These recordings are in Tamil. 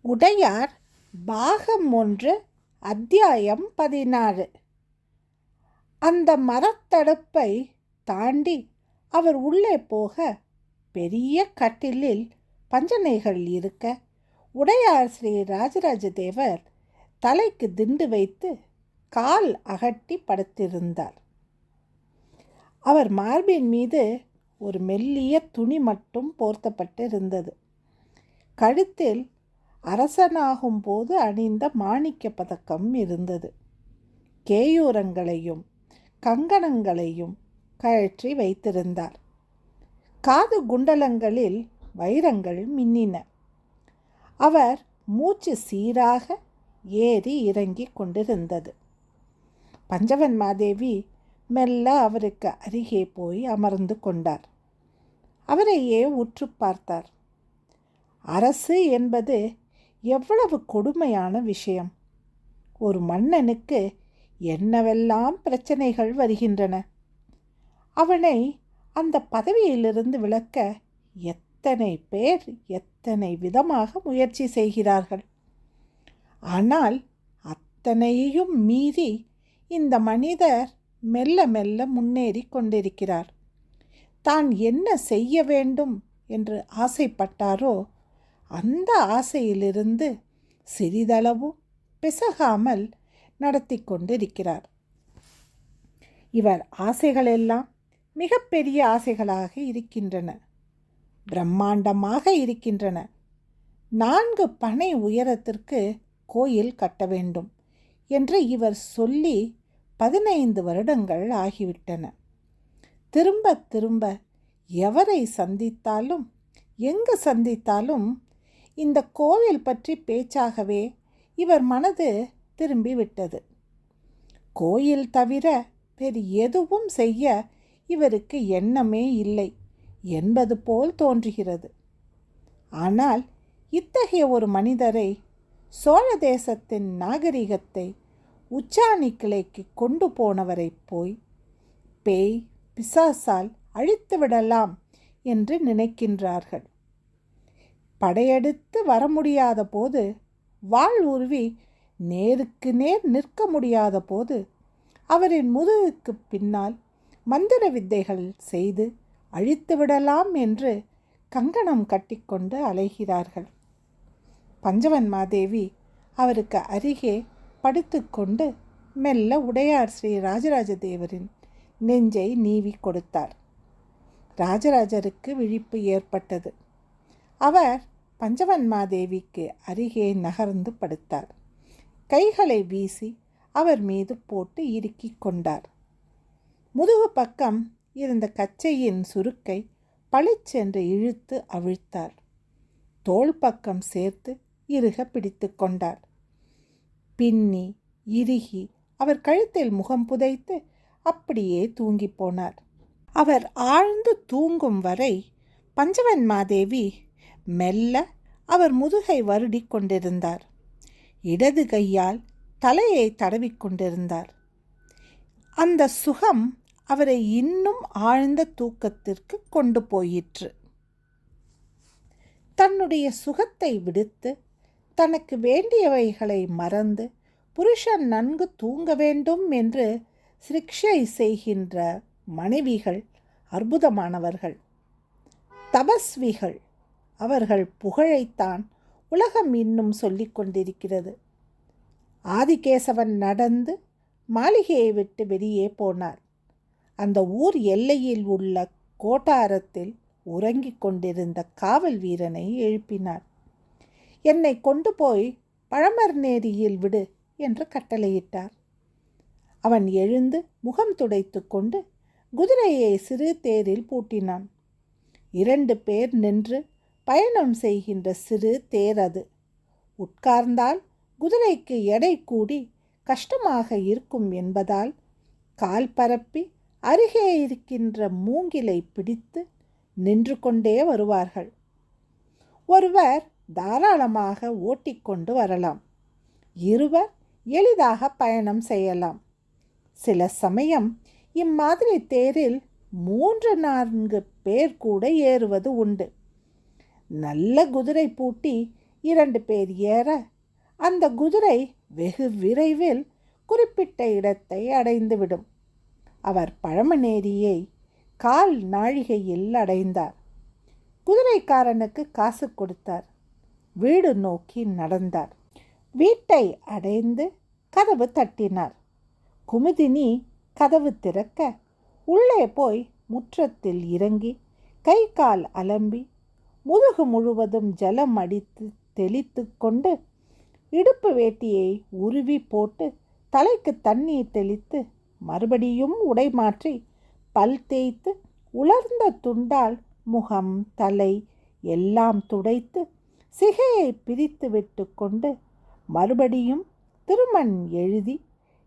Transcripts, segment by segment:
உடையார் பாகம் 1 அத்தியாயம் 16. அந்த மரத்தடுப்பை தாண்டி அவர் உள்ளே போக பெரிய கட்டிலில் பஞ்சனைகள் இருக்க உடையார் ஸ்ரீ ராஜராஜ தேவர் தலைக்கு திண்டு வைத்து கால் அகட்டி படுத்திருந்தார். அவர் மார்பின் மீது ஒரு மெல்லிய துணி மட்டும் போர்த்தப்பட்டிருந்தது. கழுத்தில் அரசனாகும் போது அணிந்த மாணிக்க பதக்கம் இருந்தது. கேயூரங்களையும் கங்கணங்களையும் கழற்றி வைத்திருந்தார். காது குண்டலங்களில் வைரங்கள் மின்னின. அவர் மூச்சு சீராக ஏறி இறங்கி கொண்டிருந்தது. பஞ்சவன் மாதேவி மெல்ல அவருக்கு அருகே போய் அமர்ந்து கொண்டார். அவரையே உற்று பார்த்தார். அரசு என்பது எவ்வளவு கொடுமையான விஷயம்! ஒரு மன்னனுக்கு என்னவெல்லாம் பிரச்சனைகள் வருகின்றன. அவனை அந்த பதவியிலிருந்து விலக்க எத்தனை பேர் எத்தனை விதமாக முயற்சி செய்கிறார்கள். ஆனால் அத்தனையும் மீறி இந்த மனிதர் மெல்ல மெல்ல முன்னேறி கொண்டிருக்கிறார். தான் என்ன செய்ய வேண்டும் என்று ஆசைப்பட்டாரோ அந்த ஆசையிலிருந்து சிறிதளவும் பிசகாமல் நடத்தி கொண்டிருக்கிறார். இவர் ஆசைகளெல்லாம் மிகப்பெரிய ஆசைகளாக இருக்கின்றன, பிரம்மாண்டமாக இருக்கின்றன. 4 பனை உயரத்திற்கு கோயில் கட்ட வேண்டும் என்று இவர் சொல்லி 15 வருடங்கள் ஆகிவிட்டன. திரும்ப திரும்ப எவரை சந்தித்தாலும் எங்கு சந்தித்தாலும் இந்த கோவில் பற்றி பேச்சாகவே இவர் மனது திரும்பிவிட்டது. கோயில் தவிர வேறு எதுவும் செய்ய இவருக்கு எண்ணமே இல்லை என்பது போல் தோன்றுகிறது. ஆனால் இத்தகைய ஒரு மனிதரை சோழ தேசத்தின் நாகரிகத்தை உச்சாணி கிளைக்கு கொண்டு போனவரை போய் பேய் பிசாசால் அழித்துவிடலாம் என்று நினைக்கின்றார்கள். படையெடுத்து வர முடியாத போது, வாள் உருவி நேருக்கு நேர் நிற்க முடியாத போது, அவரின் முதுகுக்கு பின்னால் மந்திர வித்தைகள் செய்து அழித்துவிடலாம் என்று கங்கணம் கட்டிக்கொண்டு அலைகிறார்கள். பஞ்சவன் மாதேவி அவருக்கு அருகே படுத்துக்கொண்டு மெல்ல உடையார் ஸ்ரீ ராஜராஜ தேவரின் நெஞ்சை நீவி கொடுத்தார். ராஜராஜருக்கு விழிப்பு ஏற்பட்டது. அவர் பஞ்சவன் மாதேவிக்கு அருகே நகர்ந்து படுத்தார். கைகளை வீசி அவர் மீது போட்டு இறுக்கிக் கொண்டார். முதுகு பக்கம் இருந்த கச்சையின் சுருக்கை பளிச்சென்று இழுத்து அவிழ்த்தார். தோள் பக்கம் சேர்த்து இறுக பிடித்து கொண்டார். பின்னி இறுகி அவர் கழுத்தில் முகம் புதைத்து அப்படியே தூங்கி போனார். அவர் ஆழ்ந்து தூங்கும் வரை பஞ்சவன் மாதேவி மெல்ல அவர் முதுகை வருடி கொண்டிருந்தார். இடது கையால் தலையை தடவிக்கொண்டிருந்தார். அந்த சுகம் அவரை இன்னும் ஆழ்ந்த தூக்கத்திற்கு கொண்டு போயிற்று. தன்னுடைய சுகத்தை விடுத்து தனக்கு வேண்டியவைகளை மறந்து புருஷன் நன்கு தூங்க வேண்டும் என்று சிகிச்சை செய்கின்ற மனைவிகள் அற்புதமானவர்கள், தபஸ்விகள். அவர்கள் புகழைத்தான் உலகம் இன்னும் சொல்லிக் கொண்டிருக்கிறது. ஆதிகேசவன் நடந்து மாளிகையை விட்டு வெளியே போனார். அந்த ஊர் எல்லையில் உள்ள கோட்டாரத்தில் உறங்கிக் கொண்டிருந்த காவல் வீரனை எழுப்பினார். என்னை கொண்டு போய் பழமர்நேரியில் விடு என்று கட்டளையிட்டார். அவன் எழுந்து முகம் துடைத்து கொண்டு குதிரையை சிறு தேரில் பூட்டினான். 2 பேர் நின்று பயணம் செய்கின்ற சிறு தேர் அது. உட்கார்ந்தால் குதிரைக்கு எடை கூடி கஷ்டமாக இருக்கும் என்பதால் கால் பரப்பி அருகே இருக்கின்ற மூங்கிலை பிடித்து நின்று கொண்டே வருவார்கள். ஒருவர் தாராளமாக ஓட்டிக்கொண்டு வரலாம், இருவர் எளிதாக பயணம் செய்யலாம். சில சமயம் இம்மாதிரி தேரில் 3-4 பேர் கூட ஏறுவது உண்டு. நல்ல குதிரை பூட்டி 2 பேர் ஏற அந்த குதிரை வெகு விரைவில் குறிப்பிட்ட இடத்தை அடைந்துவிடும். அவர் பழமநேரியை கால் நாழிகையில் அடைந்தார். குதிரைக்காரனுக்கு காசு கொடுத்தார். வீடு நோக்கி நடந்தார். வீட்டை அடைந்து கதவு தட்டினார். குமுதினி கதவு திறக்க உள்ளே போய் முற்றத்தில் இறங்கி கை கால் அலம்பி முதுகு முழுவதும் ஜலம் அடித்து தெளித்து கொண்டு இடுப்பு வேட்டியை உருவி போட்டு தலைக்கு தண்ணீர் தெளித்து மறுபடியும் உடை மாற்றி பல் தேய்த்து உலர்ந்த துண்டால் முகம் தலை எல்லாம் துடைத்து சிகையை பிரித்து விட்டு கொண்டு மறுபடியும் திருமண் எழுதி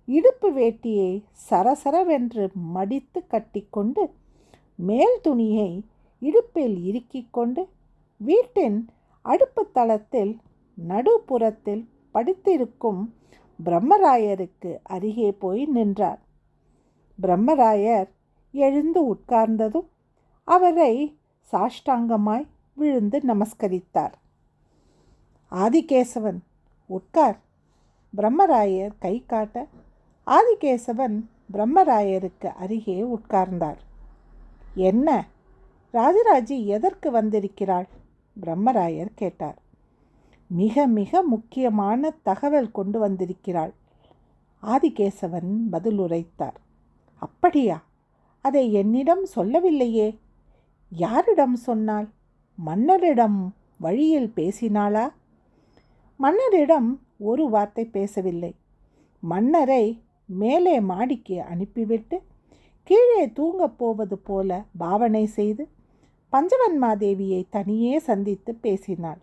இடுப்பு வேட்டியை சரசரவென்று மடித்து கட்டிக்கொண்டு மேல் துணியை இடுப்பில் இறுக்கிக் கொண்டு வீட்டின் அடுப்பு தளத்தில் நடுப்புறத்தில் படுத்திருக்கும் பிரம்மராயருக்கு அருகே போய் நின்றார். பிரம்மராயர் எழுந்து உட்கார்ந்ததும் அவரை சாஷ்டாங்கமாய் விழுந்து நமஸ்கரித்தார். ஆதிகேசவன் உட்கார். பிரம்மராயர் கை காட்ட ஆதிகேசவன் பிரம்மராயருக்கு அருகே உட்கார்ந்தார். என்ன, ராஜராஜி எதற்கு வந்திருக்கிறாள்? பிரம்மராயர் கேட்டார். மிக மிக முக்கியமான தகவல் கொண்டு வந்திருக்கிறாள். ஆதிகேசவன் பதிலுரைத்தார். அப்படியா? அதை என்னிடம் சொல்லவில்லையே. யாரிடம் சொன்னாள்? மன்னரிடம் வழியில் பேசினாளா? மன்னரிடம் ஒரு வார்த்தை பேசவில்லை. மன்னரை மேலே மாடிக்கு அனுப்பிவிட்டு கீழே தூங்கப் போவது போல பாவனை செய்து பஞ்சவன்மாதேவியை தனியே சந்தித்து பேசினாள்.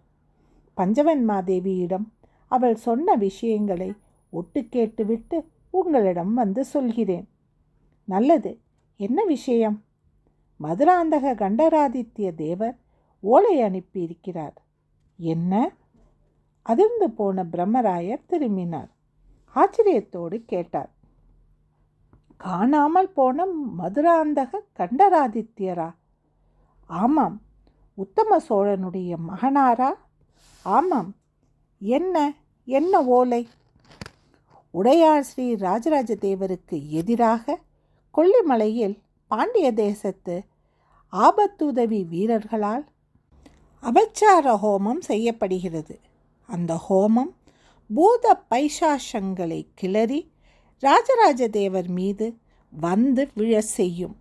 பஞ்சவன்மாதேவியிடம் அவள் சொன்ன விஷயங்களை ஒட்டு கேட்டுவிட்டு உங்களிடம் வந்து சொல்கிறேன். நல்லது, என்ன விஷயம்? மதுராந்தக கண்டராதித்ய தேவர் ஓலை அனுப்பியிருக்கிறார். என்ன? அதிர்ந்து போன பிரம்மராயர் திரும்பினார். ஆச்சரியத்தோடு கேட்டார். காணாமல் போன மதுராந்தக கண்டராதித்யரா? ஆமாம். உத்தம சோழனுடைய மகனாரா? ஆமாம். என்ன என்ன ஓலை? உடையார் ஸ்ரீ ராஜராஜ தேவருக்கு எதிராக கொல்லிமலையில் பாண்டிய தேசத்து ஆபத்துதவி வீரர்களால் அபச்சார ஹோமம் செய்யப்படுகிறது. அந்த ஹோமம் பூத பைசாசங்களை கிளறி ராஜராஜ தேவர் மீது வந்து விழ செய்யும்.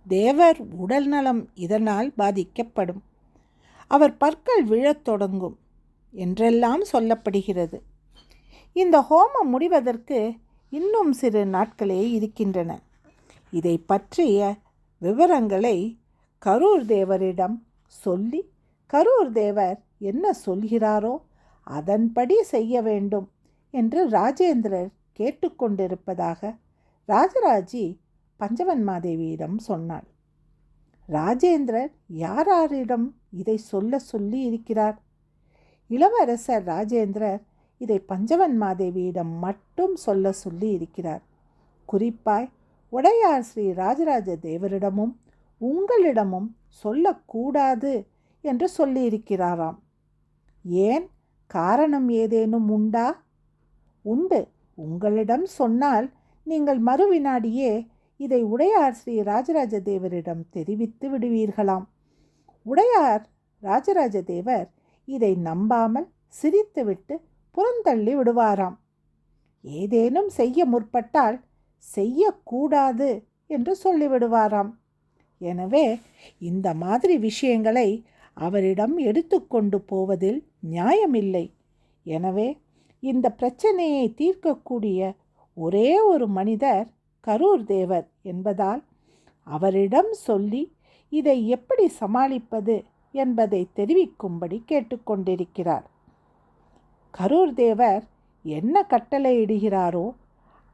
தேவர் உடல்நலம் இதனால் பாதிக்கப்படும். அவர் பற்கள் விழத் தொடங்கும் என்றெல்லாம் சொல்லப்படுகிறது. இந்த ஹோமம் முடிவதற்கு இன்னும் சிறு நாட்களே இருக்கின்றன. இதை பற்றிய விவரங்களை கரூர் தேவரிடம் சொல்லி கரூர் தேவர் என்ன சொல்கிறாரோ அதன்படி செய்ய வேண்டும் என்று ராஜேந்திரர் கேட்டுக்கொண்டிருப்பதாக ராஜராஜி பஞ்சவன்மாதேவியிடம் சொன்னாள். ராஜேந்திரர் யாரிடம் இதை சொல்லி இருக்கிறார்? இளவரசர் ராஜேந்திரர் இதை பஞ்சவன்மாதேவியிடம் மட்டும் சொல்லி இருக்கிறார். குறிப்பாய் உடையார் ஸ்ரீ ராஜராஜ தேவரிடமும் உங்களிடமும் சொல்லக்கூடாது என்று சொல்லியிருக்கிறாராம். ஏன்? காரணம் ஏதேனும் உண்டா? உண்டு. உங்களிடம் சொன்னால் நீங்கள் மறுவினாடியே இதை உடையார் ஸ்ரீ ராஜராஜ தேவரிடம் தெரிவித்து விடுவீர்களாம். உடையார் ராஜராஜ தேவர் இதை நம்பாமல் சிரித்துவிட்டு புறந்தள்ளி விடுவாராம். ஏதேனும் செய்ய முற்பட்டால் செய்யக்கூடாது என்று சொல்லிவிடுவாராம். எனவே இந்த மாதிரி விஷயங்களை அவரிடம் எடுத்துக்கொண்டு போவதில் நியாயமில்லை. எனவே இந்த பிரச்சனையை தீர்க்கக்கூடிய ஒரே ஒரு மனிதர் கரூர் தேவர் என்பதால் அவரிடம் சொல்லி இதை எப்படி சமாளிப்பது என்பதை தெரிவிக்கும்படி கேட்டுக்கொண்டிருக்கிறார். கரூர் தேவர் என்ன கட்டளையிடுகிறாரோ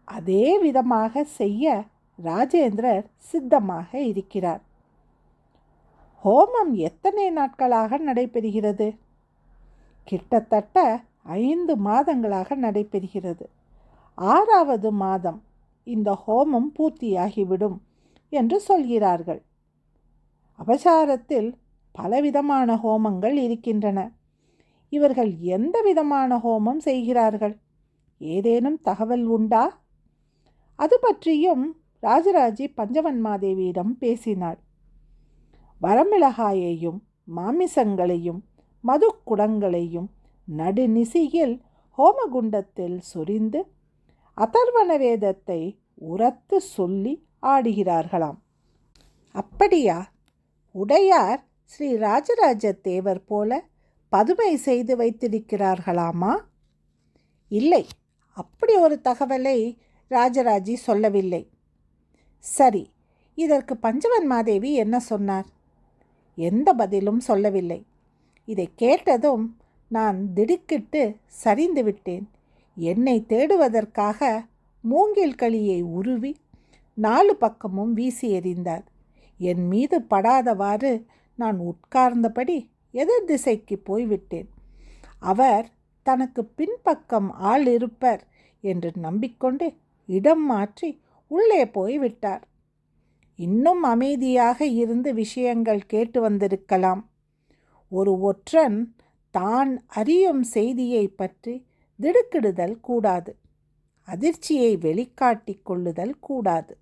அதே விதமாக செய்ய ராஜேந்திரர் சித்தமாக இருக்கிறார். ஹோமம் எத்தனை நாட்களாக நடைபெறுகிறது? கிட்டத்தட்ட 5 மாதங்களாக நடைபெறுகிறது. 6வது மாதம் இந்த ஹோமம் பூர்த்தியாகிவிடும் என்று சொல்கிறார்கள். அபசாரத்தில் பலவிதமான ஹோமங்கள் இருக்கின்றன. இவர்கள் எந்த விதமான ஹோமம் செய்கிறார்கள்? ஏதேனும் தகவல் உண்டா? அது பற்றியும் ராஜராஜி பஞ்சவன்மாதேவியிடம் பேசினாள். வரமிளகாயையும் மாமிசங்களையும் மது குடங்களையும் நடுநிசியில் ஹோமகுண்டத்தில் சொரிந்து அதர்வண வேதத்தை உரத்து சொல்லி ஆடுகிறார்களாம். அப்படியா? உடையார் ஸ்ரீ ராஜராஜ தேவர் போல பதுமை செய்து வைத்திருக்கிறார்களாமா? இல்லை, அப்படி ஒரு தகவலை ராஜராஜி சொல்லவில்லை. சரி, இதற்கு பஞ்சவன்மாதேவி என்ன சொன்னார்? எந்த பதிலும் சொல்லவில்லை. இதை கேட்டதும் நான் திடுக்கிட்டு சரிந்து விட்டேன். என்னை தேடுவதற்காக மூங்கில் களியை உருவி 4 பக்கமும் வீசி எறிந்தார். என் மீது படாதவாறு நான் உட்கார்ந்தபடி எதிர் திசைக்கு போய்விட்டேன். அவர் தனக்கு பின்பக்கம் ஆள் இருப்பர் என்று நம்பிக்கொண்டு இடம் மாற்றி உள்ளே போய்விட்டார். இன்னும் அமைதியாக இருந்து விஷயங்கள் கேட்டு வந்திருக்கலாம். ஒரு ஒற்றன் தான் அறியும் செய்தியை பற்றி திடுக்கிடுதல் கூடாது. அதிர்ச்சியை வெளிக்காட்டிக் கொள்ளுதல் கூடாது.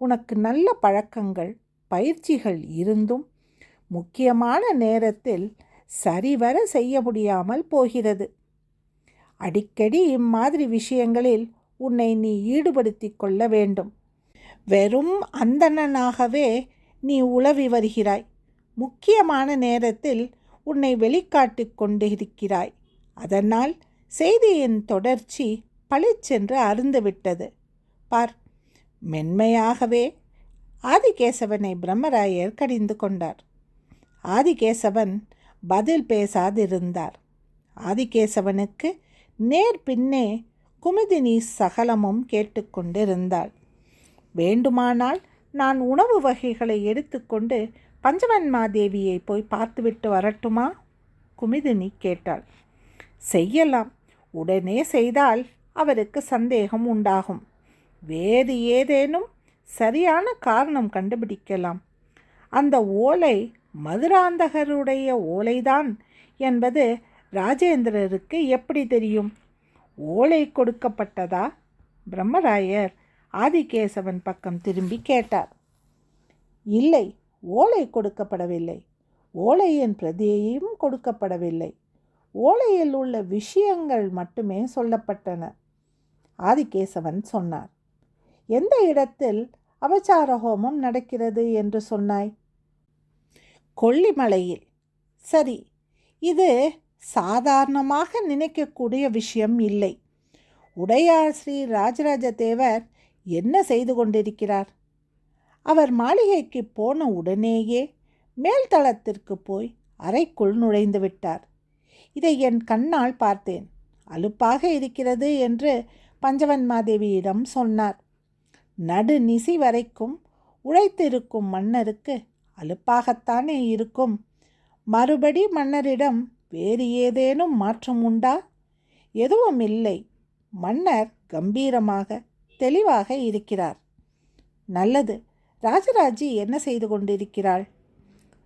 உனக்கு நல்ல பழக்கங்கள் பயிற்சிகள் இருந்தும் முக்கியமான நேரத்தில் சரிவர செய்ய முடியாமல் போகிறது. அடிக்கடி இம்மாதிரி விஷயங்களில் உன்னை நீ ஈடுபடுத்தி கொள்ள வேண்டும். வெறும் அந்தணனாகவே நீ உலவி வருகிறாய். முக்கியமான நேரத்தில் உன்னை வெளிக்காட்டிக் கொண்டிருக்கிறாய். அதனால் செய்தியின் தொடர்ச்சி பளிச்சென்று அருந்துவிட்டது. பார், மென்மையாகவே ஆதிகேசவனை பிரம்மராயர் கடிந்து கொண்டார். ஆதிகேசவன் பதில் பேசாதிருந்தார். ஆதிகேசவனுக்கு நேர் பின்னே குமுதினி சகலமும் கேட்டுக்கொண்டிருந்தாள். வேண்டுமானால் நான் உணவு வகைகளை எடுத்துக்கொண்டு பஞ்சவன்மாதேவியை போய் பார்த்துவிட்டு வரட்டுமா? குமுதினி கேட்டாள். செய்யலாம். உடனே செய்தால் அவருக்கு சந்தேகம் உண்டாகும். வேறு ஏதேனும் சரியான காரணம் கண்டுபிடிக்கலாம். அந்த ஓலை மதுராந்தகருடைய ஓலைதான் என்பது ராஜேந்திரருக்கு எப்படி தெரியும்? ஓலை கொடுக்கப்பட்டதா? பிரம்மராயர் ஆதிகேசவன் பக்கம் திரும்பி கேட்டார். இல்லை, ஓலை கொடுக்கப்படவில்லை. ஓலையின் பிரதியையும் கொடுக்கப்படவில்லை. ஓலையில் உள்ள விஷயங்கள் மட்டுமே சொல்லப்பட்டன. ஆதிகேசவன் சொன்னார். எந்த இடத்தில் அபச்சார ஹோமம் நடக்கிறது என்று சொன்னாய்? கொல்லிமலையில். சரி, இது சாதாரணமாக நினைக்கக்கூடிய விஷயம் இல்லை. உடையார் ஸ்ரீ ராஜராஜ தேவர் என்ன செய்து கொண்டிருக்கிறார்? அவர் மாளிகைக்கு போன உடனேயே மேல்தளத்திற்கு போய் அறைக்குள் நுழைந்து விட்டார். இதை என் கண்ணால் பார்த்தேன். அலுப்பாக இருக்கிறது என்று பஞ்சவன்மாதேவியிடம் சொன்னார். நடுநிசி வரைக்கும் உழைத்திருக்கும் மன்னருக்கு அலுப்பாகத்தானே இருக்கும். மறுபடி மன்னரிடம் வேறு ஏதேனும் மாற்றம் உண்டா? எதுவும் இல்லை. மன்னர் கம்பீரமாக தெளிவாக இருக்கிறார். நல்லது. ராஜராஜி என்ன செய்து கொண்டிருக்கிறாள்?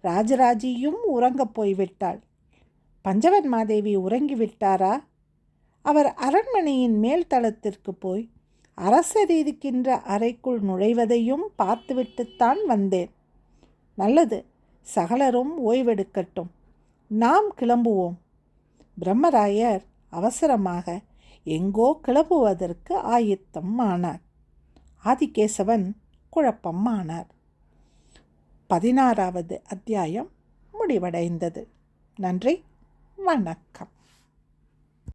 ராஜராஜியும் உறங்கப் போய்விட்டாள். பஞ்சவன்மாதேவி உறங்கிவிட்டாரா? அவர் அரண்மனையின் மேல் தளத்திற்கு போய் அரசர் இருக்கின்ற அறைக்குள் நுழைவதையும் பார்த்துவிட்டுத்தான் வந்தேன். நல்லது, சகலரும் ஓய்வெடுக்கட்டும். நாம் கிளம்புவோம். பிரம்மராயர் அவசரமாக எங்கோ கிளம்புவதற்கு ஆயத்தம் ஆனார். ஆதிகேசவன் குழப்பம் ஆனார். 16வது அத்தியாயம் முடிவடைந்தது. நன்றி, வணக்கம்.